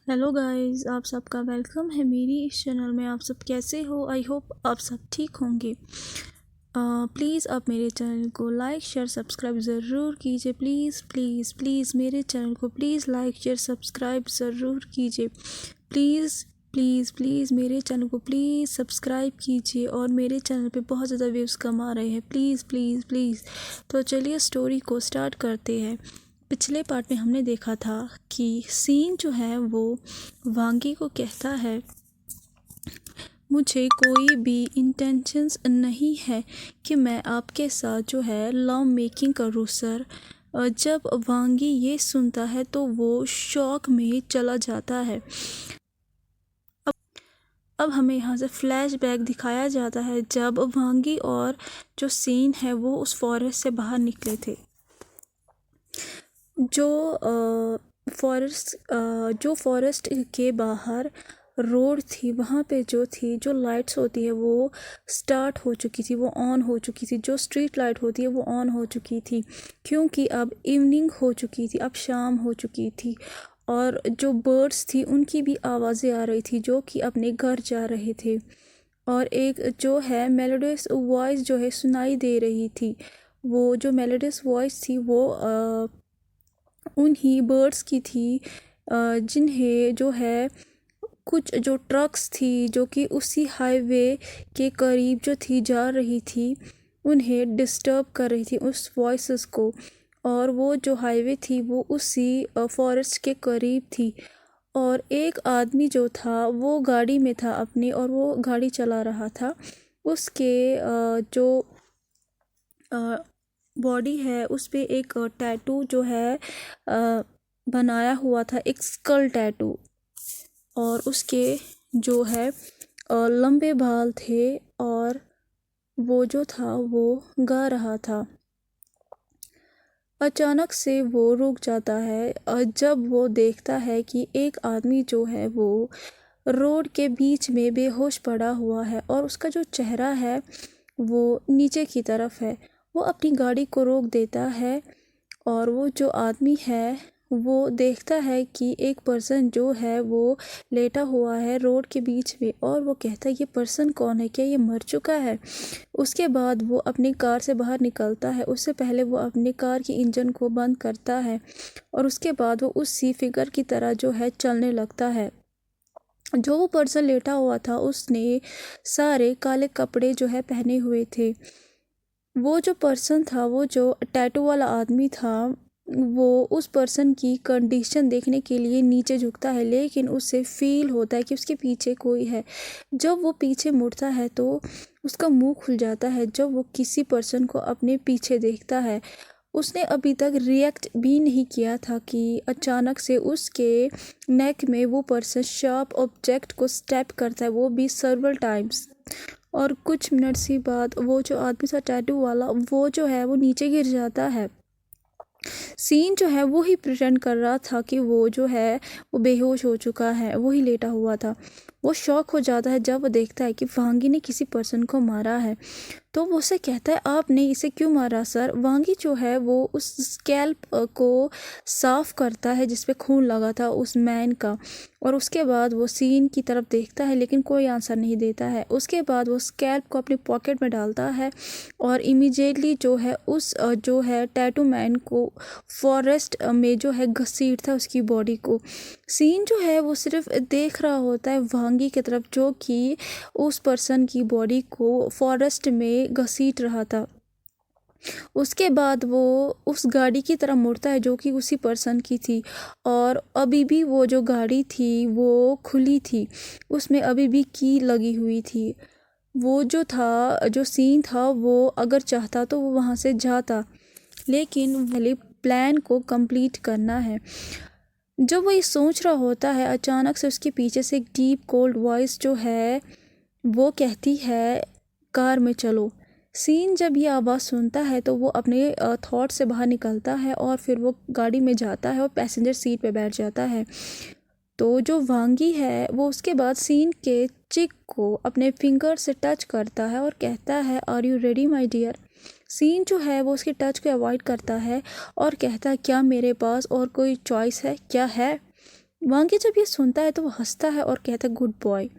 Hello guys, आप सबका welcome है मेरी इस चैनल में। आप सब कैसे हो? आई होप आप सब ठीक होंगे। प्लीज़ आप मेरे चैनल को लाइक शेयर सब्सक्राइब ज़रूर कीजिए। प्लीज़ प्लीज़ प्लीज़ मेरे चैनल को प्लीज़ लाइक शेयर सब्सक्राइब ज़रूर कीजिए। प्लीज़ प्लीज़ प्लीज़ मेरे चैनल को प्लीज़ सब्सक्राइब कीजिए। और मेरे चैनल पे बहुत ज़्यादा व्यूज़ कम आ रहे हैं। Please please please. तो चलिए स्टोरी को स्टार्ट करते हैं। पिछले पार्ट में हमने देखा था कि सीन जो है वो वांगी को कहता है, मुझे कोई भी इंटेंशंस नहीं है कि मैं आपके साथ जो है लव मेकिंग करूँ सर। जब वांगी ये सुनता है तो वो शॉक में चला जाता है। अब हमें यहाँ से फ्लैशबैक दिखाया जाता है जब वांगी और जो सीन है वो उस फॉरेस्ट से बाहर निकले थे। जो फॉरेस्ट के बाहर रोड थी, वहाँ पे जो लाइट्स होती है वो स्टार्ट हो चुकी थी, वो ऑन हो चुकी थी। जो स्ट्रीट लाइट होती है वो ऑन हो चुकी थी, क्योंकि अब इवनिंग हो चुकी थी, अब शाम हो चुकी थी। और जो बर्ड्स थी उनकी भी आवाज़ें आ रही थी जो कि अपने घर जा रहे थे। और एक जो है मेलोडियस वॉइस जो है सुनाई दे रही थी। वो जो मेलोडियस वॉइस थी वो उन्हीं बर्ड्स की थी जिन्हें जो है कुछ जो ट्रक्स थी जो कि उसी हाईवे के करीब जो थी जा रही थी, उन्हें डिस्टर्ब कर रही थी उस वॉइसेस को। और वो जो हाईवे थी वो उसी फॉरेस्ट के करीब थी। और एक आदमी जो था वो गाड़ी में था अपनी, और वो गाड़ी चला रहा था। उसके जो बॉडी है उस पे एक टैटू जो है बनाया हुआ था, एक स्कल टैटू। और उसके जो है लंबे बाल थे, और वो जो था वो गा रहा था। अचानक से वो रुक जाता है और जब वो देखता है कि एक आदमी जो है वो रोड के बीच में बेहोश पड़ा हुआ है, और उसका जो चेहरा है वो नीचे की तरफ है। वो अपनी गाड़ी को रोक देता है, और वो जो आदमी है वो देखता है कि एक पर्सन जो है वो लेटा हुआ है रोड के बीच में, और वो कहता है ये पर्सन कौन है, क्या ये मर चुका है? उसके बाद वो अपनी कार से बाहर निकलता है। उससे पहले वो अपनी कार की इंजन को बंद करता है, और उसके बाद वो उसी फिगर की तरह जो है चलने लगता है। जो वो पर्सन लेटा हुआ था उसने सारे काले कपड़े जो है पहने हुए थे। वो जो पर्सन था, वो जो टैटू वाला आदमी था, वो उस पर्सन की कंडीशन देखने के लिए नीचे झुकता है, लेकिन उससे फील होता है कि उसके पीछे कोई है। जब वो पीछे मुड़ता है तो उसका मुंह खुल जाता है जब वो किसी पर्सन को अपने पीछे देखता है। उसने अभी तक रिएक्ट भी नहीं किया था कि अचानक से उसके नेक में वो पर्सन शार्प ऑब्जेक्ट को स्टैप करता है, वो भी सर्वल टाइम्स। और कुछ मिनट्स ही बाद वो जो आदमी था टैटू वाला, वो जो है वो नीचे गिर जाता है। सीन जो है वो ही प्रिटेंड कर रहा था कि वो जो है वो बेहोश हो चुका है, वो ही लेटा हुआ था। वो शॉक हो जाता है जब वो देखता है कि वांगी ने किसी पर्सन को मारा है। तो वो उसे कहता है, आपने इसे क्यों मारा सर? वांगी जो है वो उस स्कैल्प को साफ करता है जिस पे खून लगा था उस मैन का। और उसके बाद वो सीन की तरफ देखता है, लेकिन कोई आंसर नहीं देता है। उसके बाद वो स्कैल्प को अपनी पॉकेट में डालता है, और इमीडिएटली जो है उस जो है टैटू मैन को फॉरेस्ट में जो है घसीटता है उसकी बॉडी को। सीन जो है वो सिर्फ देख रहा होता है वांगी की तरफ, जो कि उस पर्सन की बॉडी को फॉरेस्ट में घसीट रहा था। उसके बाद वो उस गाड़ी की तरफ मुड़ता है जो कि उसी पर्सन की थी, और अभी भी वो जो गाड़ी थी वो खुली थी, उसमें अभी भी की लगी हुई थी। वो जो था, जो सीन था, वो अगर चाहता तो वो वहाँ से जाता, लेकिन पहले प्लान को कंप्लीट करना है। जब वो ये सोच रहा होता है, अचानक से उसके पीछे से एक डीप कोल्ड वॉइस जो है वो कहती है, कार में चलो। सीन जब ये आवाज़ सुनता है तो वो अपने थॉट से बाहर निकलता है, और फिर वो गाड़ी में जाता है और पैसेंजर सीट पे बैठ जाता है। तो जो वांगी है वो उसके बाद सीन के चिक को अपने फिंगर से टच करता है और कहता है, are you ready my dear? Scene जो है वो उसके टच को अवॉइड करता है और कहता है, क्या मेरे पास और कोई चॉइस है? क्या है? वांगी जब ये सुनता है तो वो हंसता है और कहता है गुड बॉय।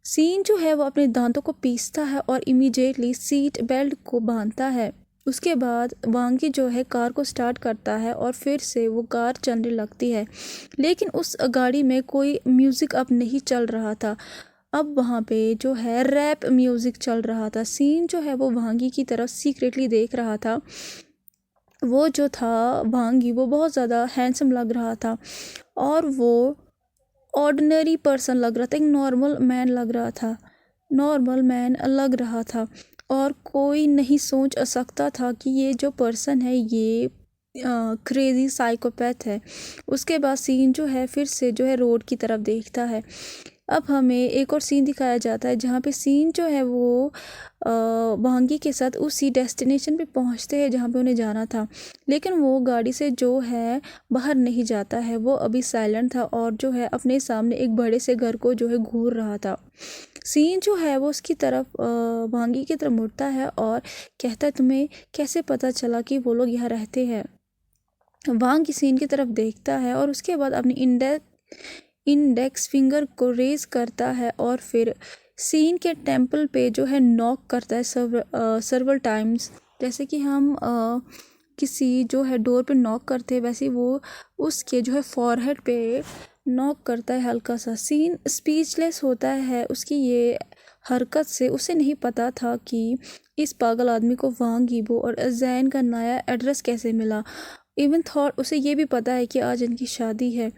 सीन जो है वो अपने दांतों को पीसता है और इमीडिएटली सीट बेल्ट को बांधता है। उसके बाद वांगी जो है कार को स्टार्ट करता है और फिर से वो कार चलने लगती है, लेकिन उस गाड़ी में कोई म्यूज़िक अब नहीं चल रहा था। अब वहाँ पे जो है रैप म्यूज़िक चल रहा था। सीन जो है वो वांगी की तरफ सीक्रेटली देख रहा था। वो जो था वांगी, वो बहुत ज़्यादा हैंडसम लग रहा था और वो ऑर्डिनरी पर्सन लग रहा था, एक नॉर्मल मैन लग रहा था, नॉर्मल मैन लग रहा था। और कोई नहीं सोच सकता था कि ये जो पर्सन है ये क्रेज़ी साइकोपैथ है। उसके बाद सीन जो है फिर से जो है रोड की तरफ देखता है। अब हमें एक और सीन दिखाया जाता है जहाँ पे सीन जो है वो वांगी के साथ उसी डेस्टिनेशन पे पहुँचते हैं जहाँ पे उन्हें जाना था, लेकिन वो गाड़ी से जो है बाहर नहीं जाता है। वो अभी साइलेंट था और जो है अपने सामने एक बड़े से घर को जो है घूर रहा था। सीन जो है वो उसकी तरफ वांगी की तरफ मुड़ता है और कहता है तुम्हें कैसे पता चला कि वो लोग यहाँ रहते हैं। वांगी सीन की तरफ देखता है और उसके बाद अपनी इंडेक्स फिंगर को रेज करता है और फिर सीन के टेम्पल पे जो है नॉक करता है सर्वल टाइम्स। जैसे कि हम किसी जो है डोर पे नॉक करते हैं वैसे वो उसके जो है फॉरहेड पे नॉक करता है हल्का सा। सीन स्पीचलेस होता है उसकी ये हरकत से। उसे नहीं पता था कि इस पागल आदमी को वांग यीबो और जैन का नया एड्रेस कैसे मिला। इवन थॉट उसे ये भी पता है कि आज इनकी शादी है।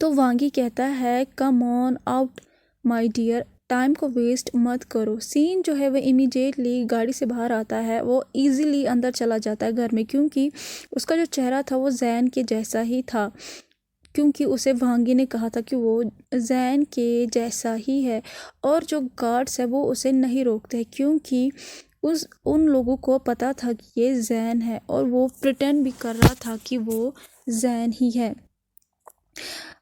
तो वांगी कहता है come on out my dear, time को वेस्ट मत करो। सीन जो है वह इमीडिएटली गाड़ी से बाहर आता है। वो इजीली अंदर चला जाता है घर में, क्योंकि उसका जो चेहरा था वो जैन के जैसा ही था, क्योंकि उसे वांगी ने कहा था कि वो जैन के जैसा ही है। और जो गार्ड्स है वो उसे नहीं रोकते क्योंकि उन लोगों को पता था कि ये जैन है और वो प्रिटेंड भी कर रहा था कि वो जैन ही है।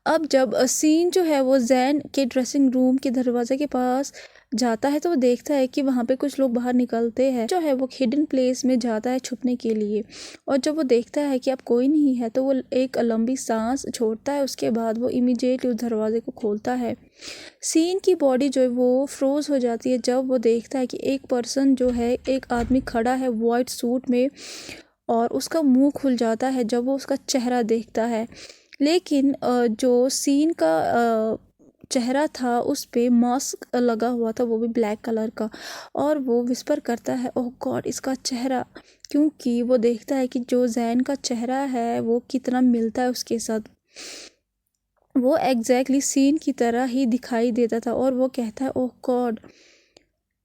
अब जब सीन जो है वो जैन के ड्रेसिंग रूम के दरवाजे के पास जाता है तो वो देखता है कि वहाँ पे कुछ लोग बाहर निकलते हैं। जो है वो हिडन प्लेस में जाता है छुपने के लिए, और जब वो देखता है कि अब कोई नहीं है तो वो एक लंबी सांस छोड़ता है। उसके बाद वो इमीडिएटली उस दरवाजे को खोलता है। सीन की बॉडी जो है वो फ्रोज हो जाती है जब वो देखता है कि एक पर्सन जो है, एक आदमी खड़ा है वाइट सूट में, और उसका मुंह खुल जाता है जब वो उसका चेहरा देखता है। लेकिन जो सीन का चेहरा था उस पे मास्क लगा हुआ था, वो भी ब्लैक कलर का, और वो विस्पर करता है ओह गॉड इसका चेहरा, क्योंकि वो देखता है कि जो जैन का चेहरा है वो कितना मिलता है उसके साथ। वो एग्जैक्टली सीन की तरह ही दिखाई देता था और वो कहता है ओह गॉड।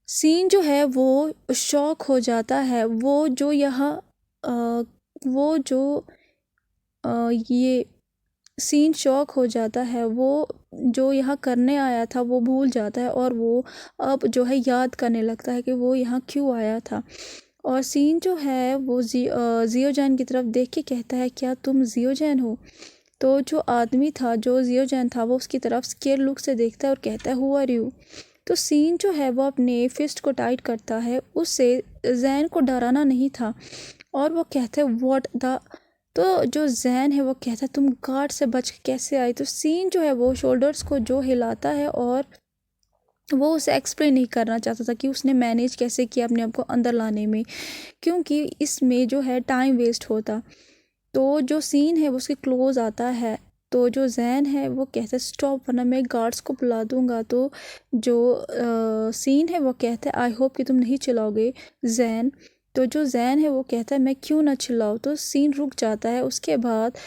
सीन जो है वो शॉक हो जाता है। वो जो यहाँ वो जो ये सीन शॉक हो जाता है। वो जो यहाँ करने आया था वो भूल जाता है और वो अब जो है याद करने लगता है कि वो यहाँ क्यों आया था। और सीन जो है वो जियो जैन की तरफ देख के कहता है क्या तुम जियो जैन हो। तो जो आदमी था, जो जियो जैन था, वो उसकी तरफ स्केयर लुक से देखता है और कहता है हु आर यू। तो सीन जो है वो अपने फिस्ट को टाइट करता है। उससे जैन को डराना नहीं था और वो कहता है व्हाट द। तो जो जैन है वो कहता है तुम गार्ड से बच के कैसे आई। तो सीन जो है वो शोल्डर्स को जो हिलाता है और वो उसे एक्सप्लेन नहीं करना चाहता था कि उसने मैनेज कैसे किया अपने आप को अंदर लाने में, क्योंकि इसमें जो है टाइम वेस्ट होता। तो जो सीन है वो उसके क्लोज आता है। तो जो जैन है वो कहता है स्टॉप वरना मैं गार्ड्स को बुला दूंगा। तो जो सीन है वो कहता है आई होप कि तुम नहीं चिल्लाओगे जैन। तो जो जैन है वो कहता है मैं क्यों ना चिल्लाऊँ। तो सीन रुक जाता है। उसके बाद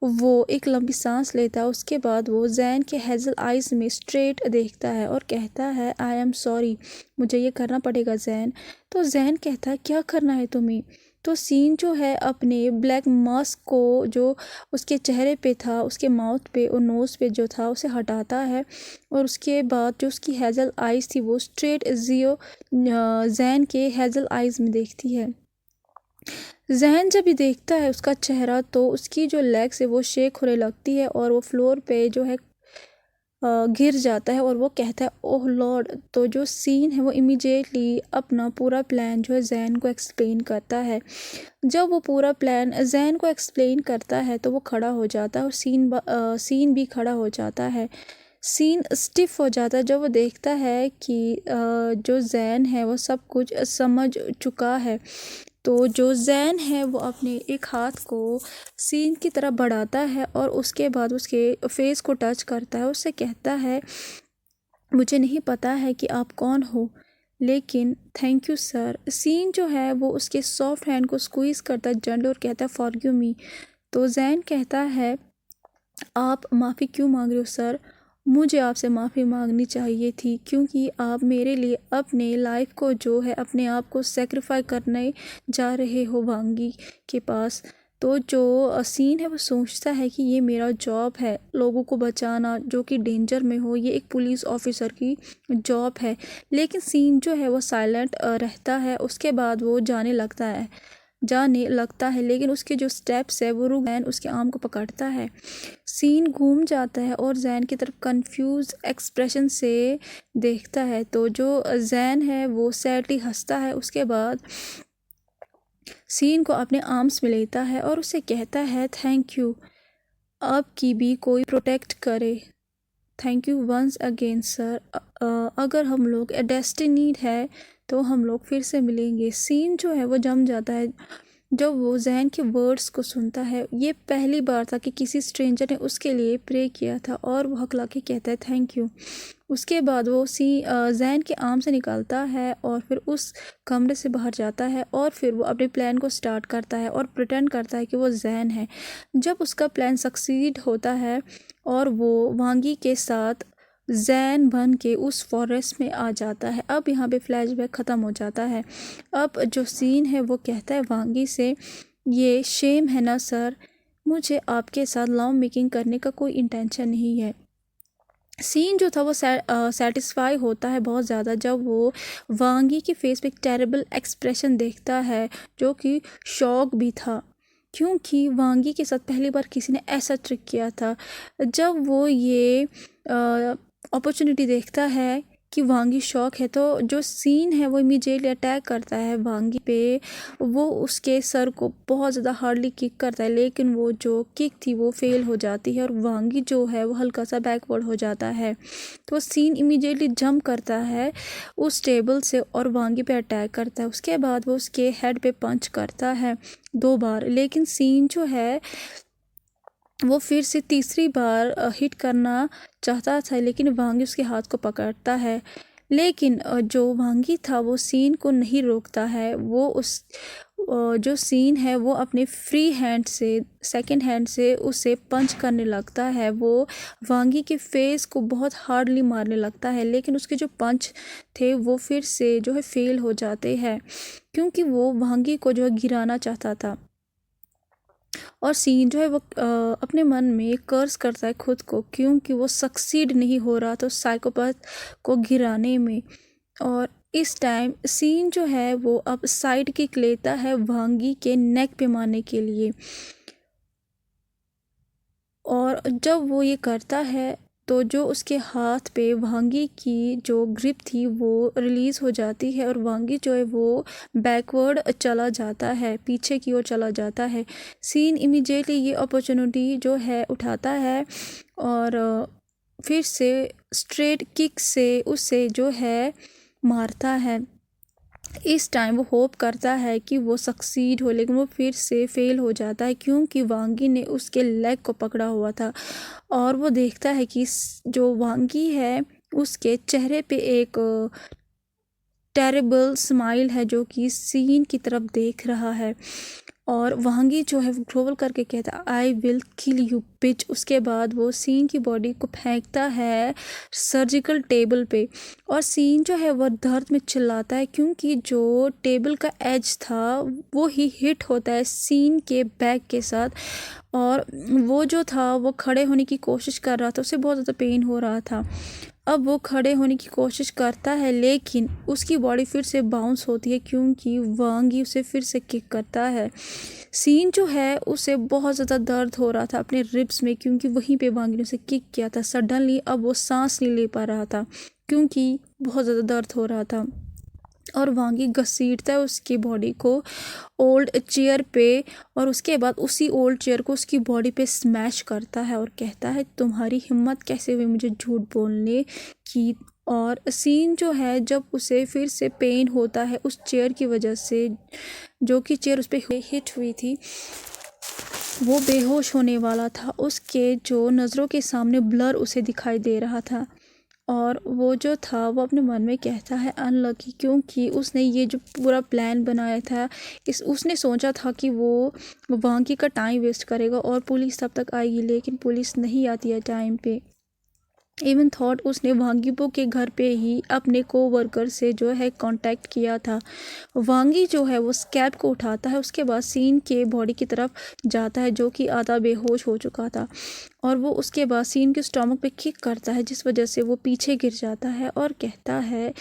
वो एक लंबी सांस लेता है। उसके बाद वो जैन के हेजल आइज़ में स्ट्रेट देखता है और कहता है आई एम सॉरी, मुझे ये करना पड़ेगा जैन। तो जैन कहता है क्या करना है तुम्हें। तो सीन जो है अपने ब्लैक मास्क को जो उसके चेहरे पे था, उसके माउथ पे और नोज़ पे जो था, उसे हटाता है और उसके बाद जो उसकी हेजल आइज़ थी वो स्ट्रेट जैन के हेजल आइज़ में देखती है। जहन जब भी देखता है उसका चेहरा तो उसकी जो लेग्स है वो शेक होने लगती है और वो फ्लोर पे जो है गिर जाता है और वो कहता है ओह लॉर्ड। तो जो सीन है वो इमीडिएटली अपना पूरा प्लान जो है जैन को एक्सप्लेन करता है। जब वो पूरा प्लान जैन को एक्सप्लेन करता है तो वो खड़ा हो जाता है और सीन भी खड़ा हो जाता है। सीन स्टिफ हो जाता है जब वो देखता है कि जो जैन है वो सब कुछ समझ चुका है। तो जो जैन है वो अपने एक हाथ को सीन की तरफ बढ़ाता है और उसके बाद उसके फेस को टच करता है। उससे कहता है मुझे नहीं पता है कि आप कौन हो, लेकिन थैंक यू सर। सीन जो है वो उसके सॉफ्ट हैंड को स्क्वीज़ करता है जेंटली और कहता है फॉरगिव मी। तो जैन कहता है आप माफ़ी क्यों मांग रहे हो सर? मुझे आपसे माफ़ी मांगनी चाहिए थी क्योंकि आप मेरे लिए अपने लाइफ को जो है अपने आप को सेक्रीफाई करने जा रहे हो वांगी के पास। तो जो सीन है वो सोचता है कि ये मेरा जॉब है लोगों को बचाना जो कि डेंजर में हो, ये एक पुलिस ऑफिसर की जॉब है। लेकिन सीन जो है वो साइलेंट रहता है। उसके बाद वो जाने लगता है लेकिन उसके जो स्टेप्स है वो रुक जैन उसके आर्म को पकड़ता है। सीन घूम जाता है और जैन की तरफ कंफ्यूज एक्सप्रेशन से देखता है। तो जो जैन है वो सैडली हंसता है। उसके बाद सीन को अपने आर्म्स में लेता है और उसे कहता है थैंक यू, अब की भी कोई प्रोटेक्ट करे। Thank you once again sir. अगर हम लोग डेस्टिनीड है तो हम लोग फिर से मिलेंगे। सीन जो है वो जम जाता है जब वो जैन के वर्ड्स को सुनता है। ये पहली बार था कि किसी स्ट्रेंजर ने उसके लिए प्रे किया था और वो हकला के कहता है थैंक यू। उसके बाद वो जैन के आर्म से निकलता है और फिर उस कमरे से बाहर जाता है और फिर वो अपने प्लान को स्टार्ट करता है और प्रिटेंड करता है कि वो जैन है। जब उसका प्लान सक्सीड होता है और वो वांगी के साथ जैन बन के उस फॉरेस्ट में आ जाता है। अब यहाँ पे फ्लैशबैक ख़त्म हो जाता है। अब जो सीन है वो कहता है वांगी से ये शेम है ना सर, मुझे आपके साथ लव मेकिंग करने का कोई इंटेंशन नहीं है। सीन जो था वो सेटिस्फाई होता है बहुत ज़्यादा जब वो वांगी के फेस पे एक टेरेबल एक्सप्रेशन देखता है जो कि शॉक भी था क्योंकि वांगी के साथ पहली बार किसी ने ऐसा ट्रिक किया था। जब वो ये अपॉर्चुनिटी देखता है कि वांगी शॉक है तो जो सीन है वो इमीडिएटली अटैक करता है वांगी पे। वो उसके सर को बहुत ज़्यादा हार्डली किक करता है लेकिन वो जो किक थी वो फेल हो जाती है और वांगी जो है वो हल्का सा बैकवर्ड हो जाता है। तो सीन इमीडिएटली जंप करता है उस टेबल से और वांगी पे अटैक करता है। उसके बाद वो उसके हेड पे पंच करता है 2 बार, लेकिन सीन जो है वो फिर से तीसरी बार हिट करना चाहता था लेकिन वांगी उसके हाथ को पकड़ता है। लेकिन जो वांगी था वो सीन को नहीं रोकता है। वो उस जो सीन है वो अपने फ्री हैंड से सेकंड हैंड से उसे पंच करने लगता है। वो वांगी के फेस को बहुत हार्डली मारने लगता है लेकिन उसके जो पंच थे वो फिर से जो है फेल हो जाते हैं क्योंकि वो वांगी को जो है गिराना चाहता था। और सीन जो है वो अपने मन में कर्स करता है खुद को क्योंकि वो सक्सीड नहीं हो रहा था साइकोपैथ को गिराने में। और इस टाइम सीन जो है वो अब साइड किक लेता है वांगी के नेक पे मारने के लिए। और जब वो ये करता है तो जो उसके हाथ पे वांगी की जो ग्रिप थी वो रिलीज़ हो जाती है और वांगी जो है वो बैकवर्ड चला जाता है, पीछे की ओर चला जाता है। सीन इमीडिएटली ये अपॉर्चुनिटी जो है उठाता है और फिर से स्ट्रेट किक से उसे जो है मारता है। इस टाइम वो होप करता है कि वो सक्सीड हो लेकिन वो फिर से फेल हो जाता है क्योंकि वांगी ने उसके लेग को पकड़ा हुआ था। और वो देखता है कि जो वांगी है उसके चेहरे पे एक टेरेबल स्माइल है जो कि सीन की तरफ देख रहा है। और वांगी जो है वो ग्रोवल करके कहता है आई विल किल यू बिच। उसके बाद वो सीन की बॉडी को फेंकता है सर्जिकल टेबल पे और सीन जो है वो दर्द में चिल्लाता है क्योंकि जो टेबल का एज था वो ही हिट होता है सीन के बैक के साथ। और वो जो था वो खड़े होने की कोशिश कर रहा था, उसे बहुत ज़्यादा पेन हो रहा था। अब वो खड़े होने की कोशिश करता है लेकिन उसकी बॉडी फिर से बाउंस होती है क्योंकि वांग ही उसे फिर से किक करता है। सीन जो है उसे बहुत ज़्यादा दर्द हो रहा था अपने रिब्स में क्योंकि वहीं पे वांग ने उसे किक किया था। सडनली अब वो सांस नहीं ले पा रहा था क्योंकि बहुत ज़्यादा दर्द हो रहा था और वांगी घसीटता है उसकी बॉडी को ओल्ड चेयर पे और उसके बाद उसी ओल्ड चेयर को उसकी बॉडी पे स्मैश करता है और कहता है तुम्हारी हिम्मत कैसे हुई मुझे झूठ बोलने की। और सीन जो है जब उसे फिर से पेन होता है उस चेयर की वजह से जो कि चेयर उस पर हिट हुई थी, वो बेहोश होने वाला था। उसके जो नज़रों के सामने ब्लर उसे दिखाई दे रहा था और वो जो था वो अपने मन में कहता है अनलकी क्योंकि उसने ये जो पूरा प्लान बनाया था उसने सोचा था कि वो वांगी का टाइम वेस्ट करेगा और पुलिस तब तक आएगी लेकिन पुलिस नहीं आती है टाइम पे। इवन थॉट उसने वांगीबो के घर पे ही अपने कोवर्कर से जो है कांटेक्ट किया था। वांगी जो है वो स्कैब को उठाता है उसके बाद सीन के बॉडी की तरफ जाता है जो कि आधा बेहोश हो चुका था और वो उसके बाद सीन के स्टमक पे किक करता है जिस वजह से वो पीछे गिर जाता है और कहता है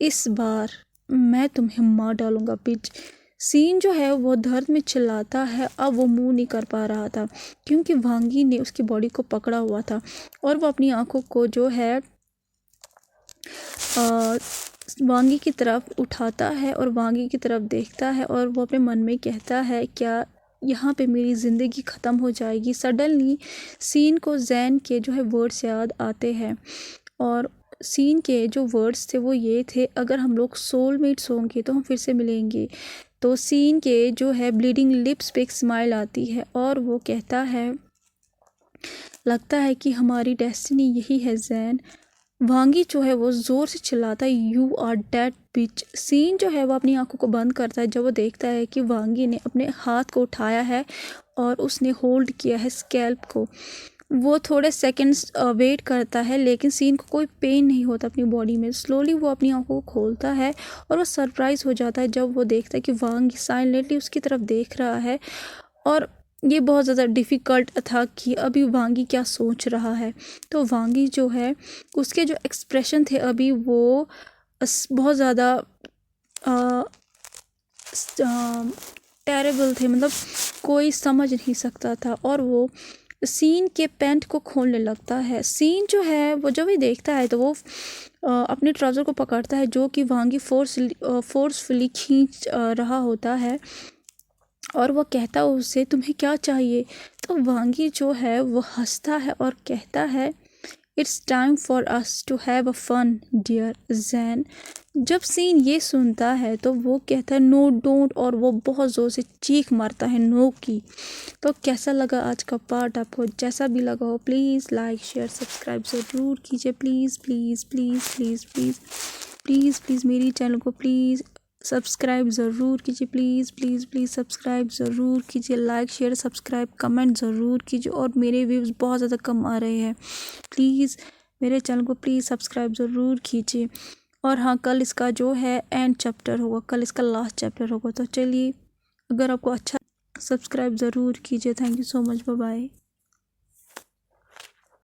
इस बार मैं तुम्हें मार डालूंगा बिच। सीन जो है वो दर्द में चिल्लाता है। अब वो मुंह नहीं कर पा रहा था क्योंकि वांगी ने उसकी बॉडी को पकड़ा हुआ था और वो अपनी आंखों को जो है वांगी की तरफ उठाता है और वांगी की तरफ देखता है और वो अपने मन में कहता है क्या यहाँ पे मेरी ज़िंदगी ख़त्म हो जाएगी। सडनली सीन को जैन के जो है वर्ड्स याद आते हैं और सीन के जो वर्ड्स थे वो ये थे अगर हम लोग सोलमेट्स होंगे तो हम फिर से मिलेंगे। तो सीन के जो है ब्लीडिंग लिप्स पे एक स्माइल आती है और वो कहता है लगता है कि हमारी डेस्टिनी यही है जैन। वांगी जो है वो ज़ोर से चिल्लाता है you are dead bitch. Scene जो है वो अपनी आंखों को बंद करता है जब वो देखता है कि वांगी ने अपने हाथ को उठाया है और उसने होल्ड किया है स्कैल्प को। वो थोड़े सेकंड्स वेट करता है लेकिन सीन को कोई पेन नहीं होता अपनी बॉडी में। स्लोली वो अपनी आंखों को खोलता है और वो सरप्राइज़ हो जाता है जब वो देखता है कि वांगी साइलेंटली उसकी तरफ देख रहा है और ये बहुत ज़्यादा डिफ़िकल्ट था कि अभी वांगी क्या सोच रहा है। तो वांगी जो है उसके जो एक्सप्रेशन थे अभी वो बहुत ज़्यादा टेरेबल थे, मतलब कोई समझ नहीं सकता था और वो सीन के पैंट को खोलने लगता है। सीन जो है वो जब भी देखता है तो वो अपने ट्राउज़र को पकड़ता है जो कि वांगी फोर्सफुली खींच रहा होता है और वो कहता है उसे तुम्हें क्या चाहिए। तो वांगी जो है वो हंसता है और कहता है it's time for us to have a fun dear Jane. जब सीन ये सुनता है तो वो कहता है नो डोंट और वो बहुत ज़ोर से चीख मारता है नो की। तो कैसा लगा आज का पार्ट आपको? जैसा भी लगा हो प्लीज़ लाइक शेयर सब्सक्राइब ज़रूर कीजिए। Please please please please please please please मेरी चैनल को प्लीज़ सब्सक्राइब ज़रूर कीजिए। प्लीज़ प्लीज़ प्लीज़ सब्सक्राइब ज़रूर कीजिए। लाइक शेयर सब्सक्राइब कमेंट ज़रूर कीजिए और मेरे व्यूज़ बहुत ज़्यादा कम आ रहे हैं, प्लीज़ मेरे चैनल को प्लीज़ सब्सक्राइब ज़रूर कीजिए। और हाँ, कल इसका जो है एंड चैप्टर होगा, कल इसका लास्ट चैप्टर होगा। तो चलिए, अगर आपको अच्छा सब्सक्राइब ज़रूर कीजिए। Thank you so much, bye bye.